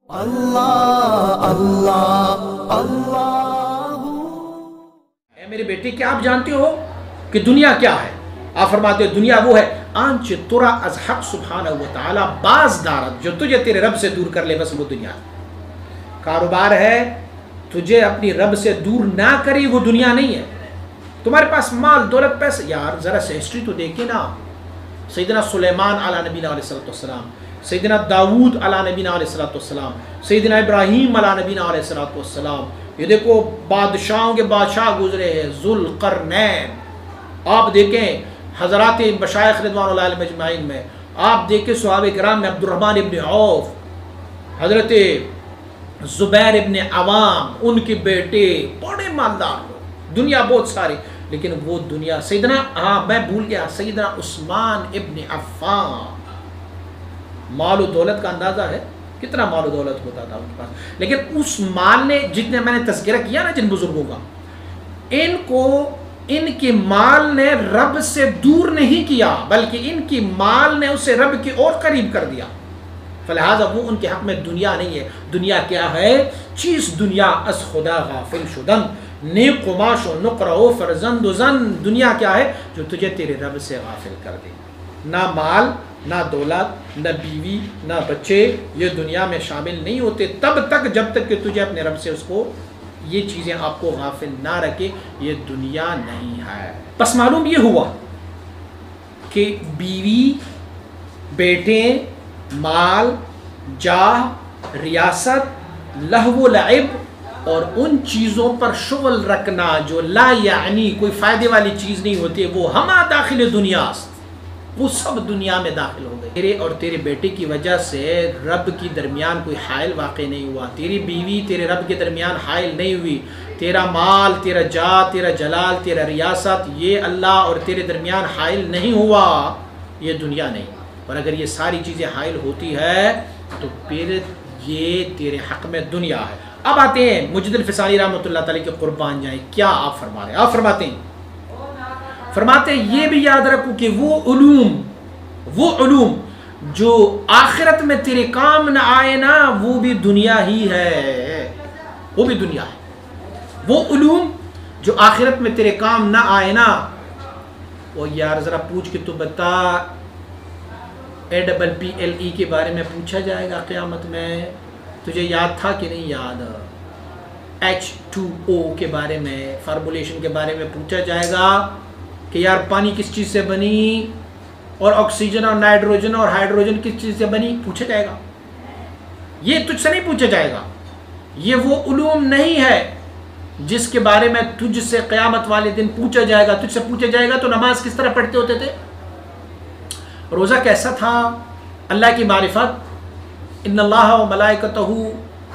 اللہ اللہ اللہ۔ اے میرے بیٹے، کیا آپ جانتے ہو کہ دنیا کیا ہے؟ آپ فرماتے ہو دنیا وہ ہے آنچ ترا از حق سبحانہ و تعالی باز دارت، جو تجھے تیرے رب سے دور کر لے، بس وہ دنیا ہے۔ کاروبار ہے تجھے اپنی رب سے دور نہ کری، وہ دنیا نہیں ہے۔ تمہارے پاس مال دولت پیسے، یار ذرا سے ہسٹری تو دیکھیں نا۔ سیدنا سلیمان علیہ نبینا علیہ السلام، سیدنا داود علیہ نبینا علیہ السلام، سیدنا ابراہیم علیہ نبینا علیہ السلام، یہ دیکھو بادشاہوں کے بادشاہ گزرے ہیں، ذوالقرنین۔ آپ دیکھیں حضرات مشائخ رضوان اللہ علیہم اجمعین میں، آپ دیکھیں صحابہ کرام میں عبد الرحمن ابن عوف، حضرت زبیر ابن عوام، ان کے بیٹے بڑے مالدار لوگ، دنیا بہت ساری، لیکن وہ دنیا سیدنا میں بھول گیا، سیدنا عثمان ابن عفان، مال و دولت کا اندازہ ہے کتنا مال و دولت ہوتا تھا ان کے پاس، لیکن اس مال نے، جتنے میں نے تذکرہ کیا نا جن بزرگوں کا، ان کے مال نے رب سے دور نہیں کیا، بلکہ ان کی مال نے اسے رب کی اور قریب کر دیا۔ فلہذا وہ ان کے حق میں دنیا نہیں ہے۔ دنیا کیا ہے؟ چیز دنیا از خدا غافل شدن، نیک قماش و نقرہ و فرزند و زن۔ دنیا کیا ہے؟ جو تجھے تیرے رب سے غافل کر دے۔ نہ مال، نہ دولت، نہ بیوی، نہ بچے، یہ دنیا میں شامل نہیں ہوتے تب تک جب تک کہ تجھے اپنے رب سے اس کو، یہ چیزیں آپ کو غافل نہ رکھے، یہ دنیا نہیں ہے۔ بس معلوم یہ ہوا کہ بیوی، بیٹے، مال، جاہ، ریاست، لہو و لعب اور ان چیزوں پر شغل رکھنا جو لا یعنی کوئی فائدے والی چیز نہیں ہوتی، وہ ہما داخل دنیا است، وہ سب دنیا میں داخل ہو گئے۔ تیرے اور تیرے بیٹے کی وجہ سے رب کی درمیان کوئی حائل واقع نہیں ہوا، تیری بیوی تیرے رب کے درمیان حائل نہیں ہوئی، تیرا مال، تیرا جاہ، تیرا جلال، تیرا ریاست، یہ اللہ اور تیرے درمیان حائل نہیں ہوا، یہ دنیا نہیں۔ اور اگر یہ ساری چیزیں حائل ہوتی ہے تو پھر یہ تیرے حق میں دنیا ہے۔ اب آتے ہیں مجد الفسانی رحمۃ اللہ تعالی کے قربان جائیں، کیا آپ فرما رہے ہیں؟ آپ فرماتے ہیں یہ بھی یاد رکھو کہ وہ علوم جو آخرت میں تیرے کام نہ آئے نا، وہ بھی دنیا ہی ہے، وہ بھی دنیا ہے۔ وہ علوم جو آخرت میں تیرے کام نہ آئے نا، وہ یار ذرا پوچھ کے تو بتا، APPLE کے بارے میں پوچھا جائے گا قیامت میں، تجھے یاد تھا کہ نہیں یاد؟ H2O کے بارے میں، فارمولیشن کے بارے میں پوچھا جائے گا کہ یار پانی کس چیز سے بنی، اور آکسیجن اور نائٹروجن اور ہائیڈروجن کس چیز سے بنی، پوچھا جائے گا۔ یہ تجھ سے نہیں پوچھا جائے گا، یہ وہ علوم نہیں ہے جس کے بارے میں تجھ سے قیامت والے دن پوچھا جائے گا۔ تجھ سے پوچھا جائے گا تو نماز کس طرح پڑھتے ہوتے تھے، روزہ کیسا تھا، اللہ کی معرفت، ان اللہ و ملائکتہ،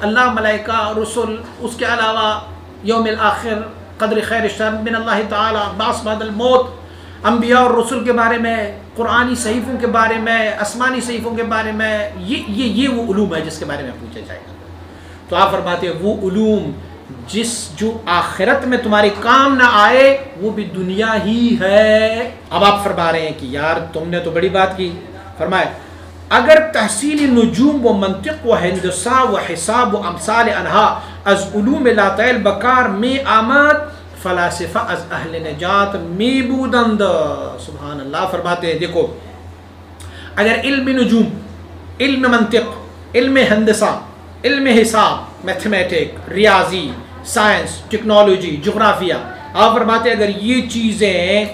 اللہ، ملائکہ، رسول، اس کے علاوہ یوم الآخر، قدر خیر شر من اللہ تعالی، بعث بعد الموت، انبیاء اور رسول کے بارے میں، قرآنی صحیفوں کے بارے میں، آسمانی صحیفوں کے بارے میں، یہ وہ علوم ہے جس کے بارے میں پوچھا جائے گا۔ تو آپ فرماتے ہیں وہ علوم جو آخرت میں تمہارے کام نہ آئے، وہ بھی دنیا ہی ہے۔ اب آپ فرما رہے ہیں کہ یار تم نے تو بڑی بات کی۔ فرمائے اگر تحصیل نجوم و منطق و ہندسہ و حساب و امثال انہا از علوم لاتعیل بکار میں آمد، فلاسفہ از اہل نجات میں بودند۔ سبحان اللہ۔ فرماتے ہیں دیکھو، اگر علم نجوم، علم منطق، علم ہندسہ، علم حساب، میتھمیٹک، ریاضی، سائنس، ٹیکنالوجی، جغرافیہ، آپ فرماتے ہیں اگر یہ چیزیں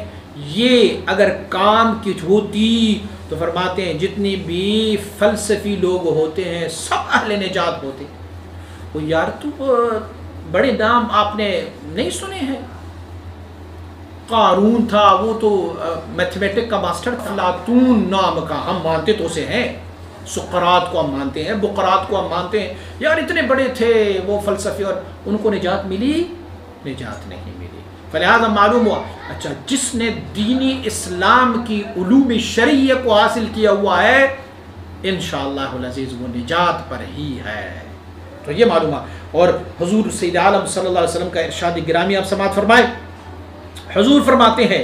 یہ اگر کام کی ہوتی تو فرماتے ہیں جتنی بھی فلسفی لوگ ہوتے ہیں سب اہل نجات ہوتے۔ وہ یار تو بڑے نام آپ نے نہیں سنے ہیں، قارون تھا، وہ تو میتھمیٹک کا ماسٹر تھا، افلاطون نام کا، ہم مانتے تو اسے ہیں، سقراط کو ہم مانتے ہیں، بقراط کو ہم مانتے ہیں، یار اتنے بڑے تھے وہ فلسفی، اور ان کو نجات ملی؟ نجات نہیں ملی۔ فلہذا معلوم ہوا اچھا جس نے دینی اسلام کی علوم شرعیہ کو حاصل کیا ہوا ہے انشاءاللہ العزیز وہ نجات پر ہی ہے۔ تو یہ معلوم ہے۔ اور حضور سید عالم صلی اللہ علیہ وسلم کا ارشاد گرامی آپ سماعت فرمائے، حضور فرماتے ہیں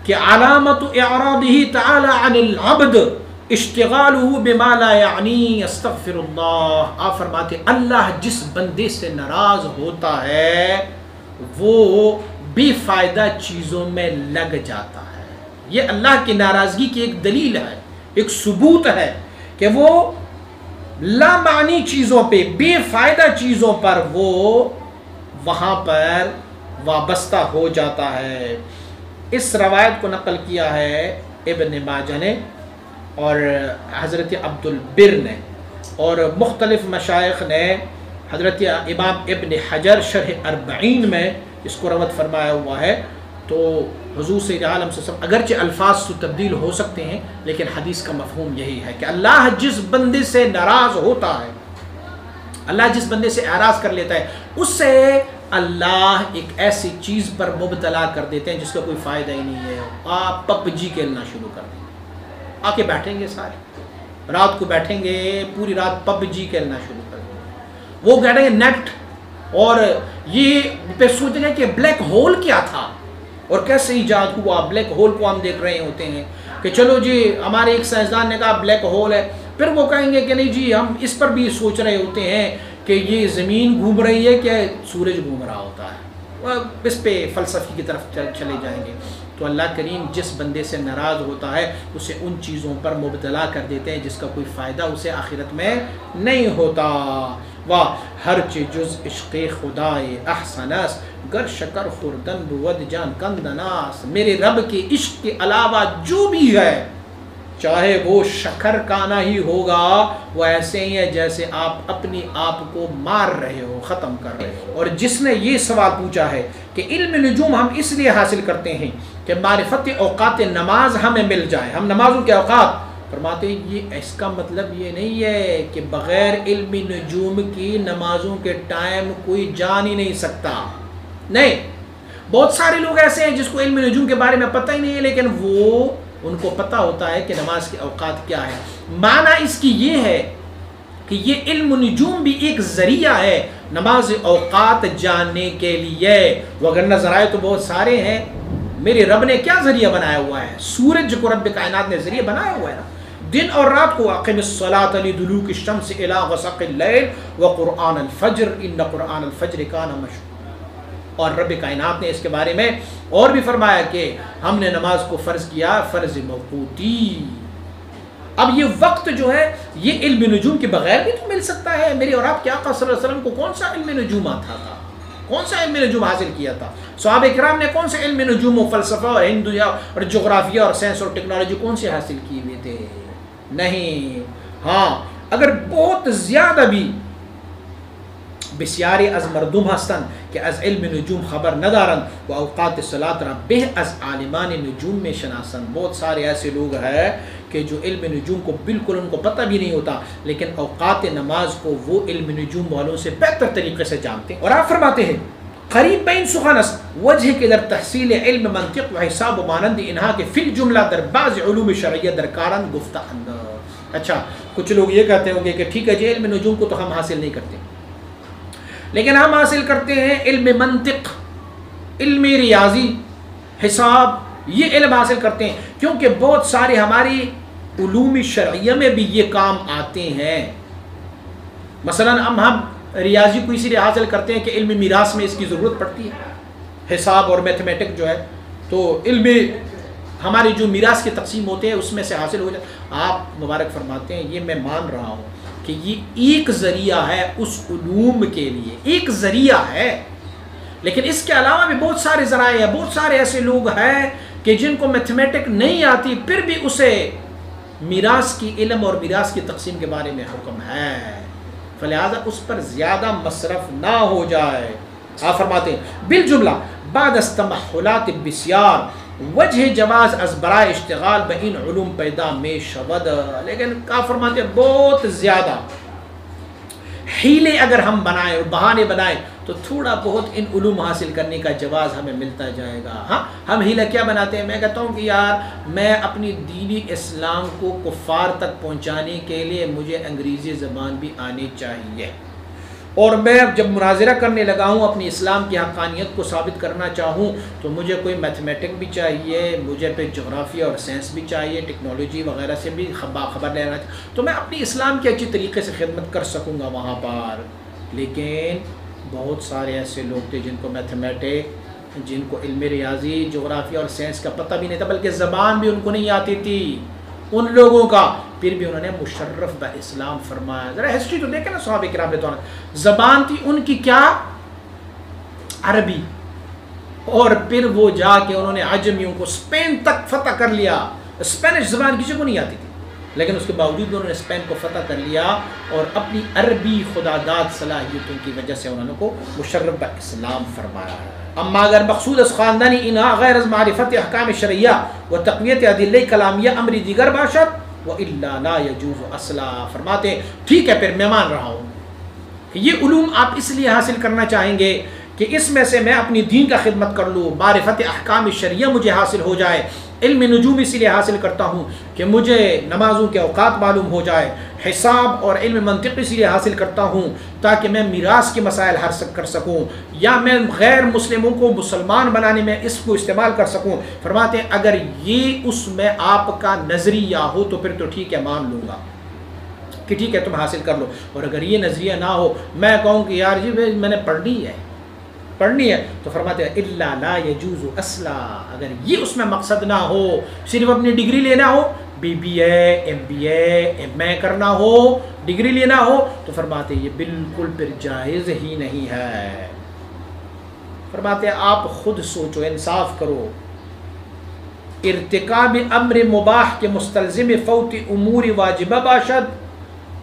کہ علامت اعراضہ تعالی عن العبد اشتغالہ بما لا یعنی استغفر اللہ، آپ فرماتے اللہ جس بندے سے ناراض ہوتا ہے وہ بے فائدہ چیزوں میں لگ جاتا ہے. یہ اللہ کی ناراضگی کی ایک دلیل ہے، ایک ثبوت ہے کہ وہ لامعنی چیزوں پہ، بے فائدہ چیزوں پر وہ وہاں پر وابستہ ہو جاتا ہے. اس روایت کو نقل کیا ہے ابن ماجہ نے اور حضرت عبد البر نے، اور مختلف مشائخ نے، حضرت امام ابن حجر شرح 40 میں اس کو روایت فرمایا ہوا ہے. تو حضور سید عالم صلی اللہ علیہ وسلم، اگرچہ الفاظ تو تبدیل ہو سکتے ہیں لیکن حدیث کا مفہوم یہی ہے کہ اللہ جس بندے سے ناراض ہوتا ہے، اللہ جس بندے سے اعراض کر لیتا ہے، اس سے اللہ ایک ایسی چیز پر مبتلا کر دیتے ہیں جس کا کوئی فائدہ ہی نہیں ہے. آپ پب جی کھیلنا شروع کر دیں، آ کے بیٹھیں گے سارے، رات کو بیٹھیں گے پوری رات پب جی کھیلنا شروع کر دیں گے. وہ کہہ رہے ہیں نیٹ، اور یہ پہ سوچیں گے کہ بلیک ہول کیا تھا اور کیسے ایجاد ہوا. بلیک ہول کو ہم دیکھ رہے ہوتے ہیں کہ چلو جی ہمارے ایک سائنسدان نے کہا بلیک ہول ہے، پھر وہ کہیں گے کہ نہیں جی ہم اس پر بھی سوچ رہے ہوتے ہیں کہ یہ زمین گھوم رہی ہے کہ سورج گھوم رہا ہوتا ہے. اس پہ فلسفی کی طرف چلے جائیں گے. تو اللہ کریم جس بندے سے ناراض ہوتا ہے اسے ان چیزوں پر مبتلا کر دیتے ہیں جس کا کوئی فائدہ اسے آخرت میں نہیں ہوتا. واہ ہر چیز جز عشق خدائے احسنس، گر شکر خوردن بود جان کندناس. میرے رب کے عشق کے علاوہ جو بھی ہے چاہے وہ شکر کانا ہی ہوگا، وہ ایسے ہی ہے جیسے آپ اپنی آپ کو مار رہے ہو، ختم کر رہے ہو. اور جس نے یہ سوال پوچھا ہے کہ علم نجوم ہم اس لیے حاصل کرتے ہیں کہ معرفت اوقات نماز ہمیں مل جائے، ہم نمازوں کے اوقات، فرماتے ہیں یہ اس کا مطلب یہ نہیں ہے کہ بغیر علم نجوم کی نمازوں کے ٹائم کوئی جان ہی نہیں سکتا. نہیں، بہت سارے لوگ ایسے ہیں جس کو علم نجوم کے بارے میں پتہ ہی نہیں ہے لیکن وہ ان کو پتہ ہوتا ہے کہ نماز کے اوقات کیا ہے. معنی اس کی یہ ہے کہ یہ علم نجوم بھی ایک ذریعہ ہے نماز اوقات جاننے کے لیے. وگرنہ ذرائع تو بہت سارے ہیں. میرے رب نے کیا ذریعہ بنایا ہوا ہے؟ سورج کو رب کائنات نے ذریعہ بنایا ہوا ہے نا، دن اور رات کو. اقم الصلاۃ لدلوک الشمس الی غسق اللیل وقرآن الفجر ان قرآن الفجر کان مشہورا. اور رب کائنات نے اس کے بارے میں اور بھی فرمایا کہ ہم نے نماز کو فرض کیا فرض موقوتی. اب یہ وقت جو ہے یہ علم نجوم کے بغیر بھی تو مل سکتا ہے. میرے اور آپ کے آقا صلی اللہ علیہ وسلم کو کون سا علم نجوم آتا تھا؟ کون سا علم نجوم حاصل کیا تھا؟ صحابہ کرام نے کون سے علم نجوم و فلسفہ اور ہندویہ اور جغرافیہ اور سائنس اور ٹیکنالوجی کون سے حاصل کیے ہوئے تھے؟ نہیں. ہاں اگر بہت زیادہ بھی بسیاری از مردم هستند که از علم نجوم خبر ندارند و اوقات صلات را به از عالمان نجوم میں شناسند. بہت سارے ایسے لوگ ہیں کہ جو علم نجوم کو بالکل ان کو پتہ بھی نہیں ہوتا لیکن اوقات نماز کو وہ علم نجوم والوں سے بہتر طریقے سے جانتے ہیں. اور آپ فرماتے ہیں قریب بین سخن است وجه که در تحصیل علم منطق و حساب و مانند اینها که فی الجمله در بعض علوم شرعیه درکارند گفتند. اچھا کچھ لوگ یہ کہتے ہوں گے کہ ٹھیک ہے جی علم نجوم کو تو ہم حاصل نہیں کرتے لیکن ہم حاصل کرتے ہیں علم منطق، علم ریاضی، حساب، یہ علم حاصل کرتے ہیں کیونکہ بہت سارے ہماری علوم شرعیہ میں بھی یہ کام آتے ہیں. مثلا ہم ریاضی کو اسی لیے حاصل کرتے ہیں کہ علم میراث میں اس کی ضرورت پڑتی ہے. حساب اور میتھمیٹک جو ہے تو علم ہماری جو میراث کے تقسیم ہوتے ہیں اس میں سے حاصل ہو جائے. آپ مبارک فرماتے ہیں یہ میں مان رہا ہوں کہ یہ ایک ذریعہ ہے اس علوم کے لیے، ایک ذریعہ ہے لیکن اس کے علاوہ بھی بہت سارے ذرائع ہیں. بہت سارے ایسے لوگ ہیں کہ جن کو میتھمیٹک نہیں آتی پھر بھی اسے میراث کی علم اور میراث کی تقسیم کے بارے میں حکم ہے، فلہذا اس پر زیادہ مصرف نہ ہو جائے. آپ فرماتے ہیں بالجملہ بعد استمحلات بسیار وجہ جواز از برائے اشتغال بین علوم پیدا میں شود. لیکن کیا فرماتے ہیں بہت زیادہ حیلے اگر ہم بنائیں اور بہانے بنائیں تو تھوڑا بہت ان علوم حاصل کرنے کا جواز ہمیں ملتا جائے گا. ہاں ہم حیلہ کیا بناتے ہیں؟ میں کہتا ہوں کہ یار میں اپنی دینی اسلام کو کفار تک پہنچانے کے لیے مجھے انگریزی زبان بھی آنی چاہیے اور میں جب مناظرہ کرنے لگا ہوں اپنی اسلام کی حقانیت کو ثابت کرنا چاہوں تو مجھے کوئی میتھمیٹک بھی چاہیے، مجھے پھر جغرافیہ اور سائنس بھی چاہیے، ٹیکنالوجی وغیرہ سے بھی خبر لینا چاہیے، تو میں اپنی اسلام کی اچھی طریقے سے خدمت کر سکوں گا وہاں پر۔ لیکن بہت سارے ایسے لوگ تھے جن کو میتھمیٹک، جن کو علم ریاضی، جغرافیہ اور سائنس کا پتہ بھی نہیں تھا، بلکہ زبان بھی ان کو نہیں آتی تھی ان لوگوں کا، پھر بھی انہوں نے مشرف با اسلام فرمایا۔ ذرا ہسٹری تو دیکھیں نا صحابہ کرام رضوان اللہ، زبان تھی ان کی کیا؟ عربی، اور پھر وہ جا کے انہوں نے عجمیوں کو اسپین تک فتح کر لیا۔ اسپینش زبان کسی کو نہیں آتی تھی، لیکن اس کے باوجود انہوں نے اسپین کو فتح کر لیا، اور اپنی عربی خداداد صلاحیتوں کی وجہ سے انہوں نے کو مشرف با اسلام فرمایا ہے۔ اما اگر مقصود از خاندانی انہا غیر از معرفت احکام شرعیہ و تقویت ادلہ کلامیہ امری دیگر باشد و الا لا یجوز اصلا، فرماتے ہیں ٹھیک ہے، پھر میں مان رہا ہوں کہ یہ علوم آپ اس لیے حاصل کرنا چاہیں گے کہ اس میں سے میں اپنی دین کا خدمت کر لوں، معرفت احکام شرعیہ مجھے حاصل ہو جائے، علم نجوم اسی لیے حاصل کرتا ہوں کہ مجھے نمازوں کے اوقات معلوم ہو جائے، حساب اور علم منطق اسی لیے حاصل کرتا ہوں تاکہ میں میراث کے مسائل حل کر سکوں، یا میں غیر مسلموں کو مسلمان بنانے میں اس کو استعمال کر سکوں۔ فرماتے ہیں اگر یہ اس میں آپ کا نظریہ ہو تو پھر تو ٹھیک ہے، مان لوں گا کہ ٹھیک ہے تم حاصل کر لو، اور اگر یہ نظریہ نہ ہو، میں کہوں کہ یار جی میں نے پڑھنی ہے تو فرماتے ہیں الا لا یجوز اصلا، اگر یہ اس میں مقصد نہ ہو، صرف اپنی ڈگری لینا ہو، BBA MBA MA کرنا ہو، ڈگری لینا ہو، تو فرماتے ہیں یہ بالکل پھر جائز ہی نہیں ہے۔ فرماتے ہیں آپ خود سوچو، انصاف کرو، ارتکاب امر مباح کے مستلزم فوت امور واجبہ باشد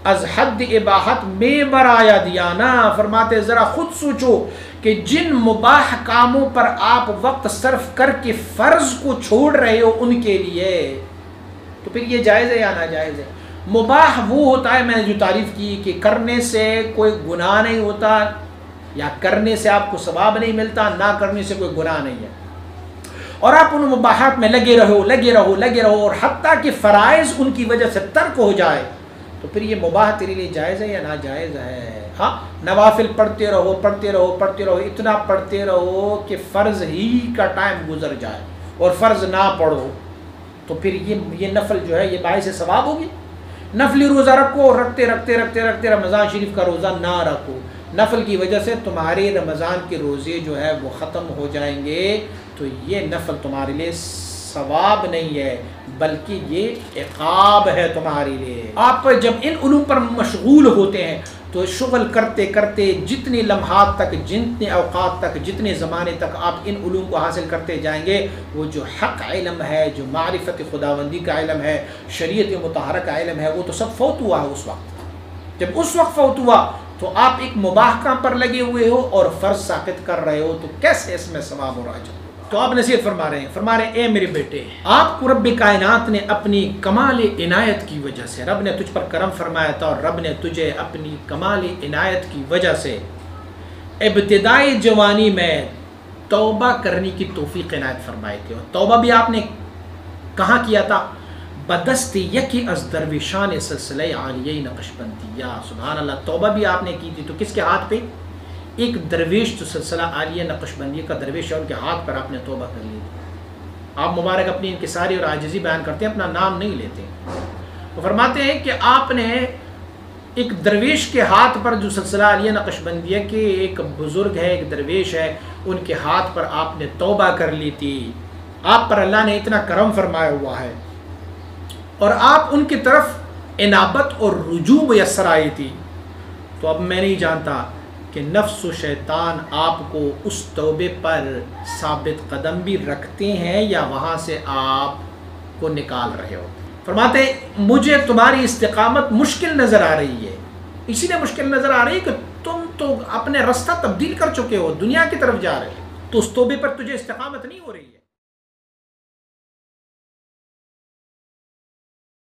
از حد اباحت میں برایا دیانا۔ فرماتے ذرا خود سوچو کہ جن مباح کاموں پر آپ وقت صرف کر کے فرض کو چھوڑ رہے ہو ان کے لیے، تو پھر یہ جائز ہے یا ناجائز ہے؟ مباح وہ ہوتا ہے، میں نے جو تعریف کی کہ کرنے سے کوئی گناہ نہیں ہوتا، یا کرنے سے آپ کو ثواب نہیں ملتا، نہ کرنے سے کوئی گناہ نہیں ہے، اور آپ ان مباحات میں لگے رہو اور حتیٰ کہ فرائض ان کی وجہ سے ترک ہو جائے، تو پھر یہ مباح تیرے لیے جائز ہے یا ناجائز ہے؟ ہاں، نوافل پڑھتے رہو، اتنا پڑھتے رہو کہ فرض ہی کا ٹائم گزر جائے، اور فرض نہ پڑھو تو پھر یہ نفل جو ہے یہ باعث ثواب ہوگی۔ نفلی روزہ رکھتے رمضان شریف کا روزہ نہ رکھو، نفل کی وجہ سے تمہارے رمضان کے روزے جو ہے وہ ختم ہو جائیں گے، تو یہ نفل تمہارے لیے ثواب نہیں ہے بلکہ یہ عقاب ہے تمہارے لیے۔ آپ جب ان علوم پر مشغول ہوتے ہیں تو شغل کرتے کرتے جتنے لمحات تک، جتنے اوقات تک، جتنے زمانے تک آپ ان علوم کو حاصل کرتے جائیں گے، وہ جو حق علم ہے، جو معرفت خداوندی کا علم ہے، شریعت مطہرہ کا علم ہے، وہ تو سب فوت ہوا ہے اس وقت۔ جب اس وقت فوت ہوا تو آپ ایک مباح کام پر لگے ہوئے ہو اور فرض ساقط کر رہے ہو، تو کیسے اس میں ثواب ہو رہا ہے؟ تو آپ نصیحت فرما رہے ہیں اے میرے بیٹے، آپ کو رب کائنات نے اپنی کمال عنایت کی وجہ سے، رب نے تجھ پر کرم فرمایا تھا، اور رب نے تجھے اپنی کمال عنایت کی وجہ سے ابتدائی جوانی میں توبہ کرنے کی توفیق عنایت فرمائی تھی، اور توبہ بھی آپ نے کہاں کیا تھا؟ بدست یکی از درویشان سلسلہ عالیہ نقشبندیہ۔ سبحان اللہ، توبہ بھی آپ نے کی تھی تو کس کے ہاتھ پہ؟ ایک درویش جو سلسلہ عالیہ نقشبندیہ کا درویش ہے، ان کے ہاتھ پر آپ نے توبہ کر لی تھی۔ آپ مبارک اپنی انکساری اور عاجزی بیان کرتے ہیں، اپنا نام نہیں لیتے، وہ فرماتے ہیں کہ آپ نے ایک درویش کے ہاتھ پر، جو سلسلہ عالیہ نقشبندیہ کے ایک بزرگ ہے، ایک درویش ہے، ان کے ہاتھ پر آپ نے توبہ کر لی تھی۔ آپ پر اللہ نے اتنا کرم فرمایا ہوا ہے، اور آپ ان کی طرف انابت اور رجوع میسر آئی تھی۔ تو اب میں نہیں جانتا کہ نفس و شیطان آپ کو اس توبے پر ثابت قدم بھی رکھتے ہیں یا وہاں سے آپ کو نکال رہے ہو۔ فرماتے ہیں مجھے تمہاری استقامت مشکل نظر آ رہی ہے، اسی لیے مشکل نظر آ رہی ہے کہ تم تو اپنے راستہ تبدیل کر چکے ہو، دنیا کی طرف جا رہے ہو، تو اس توبے پر تجھے استقامت نہیں ہو رہی ہے۔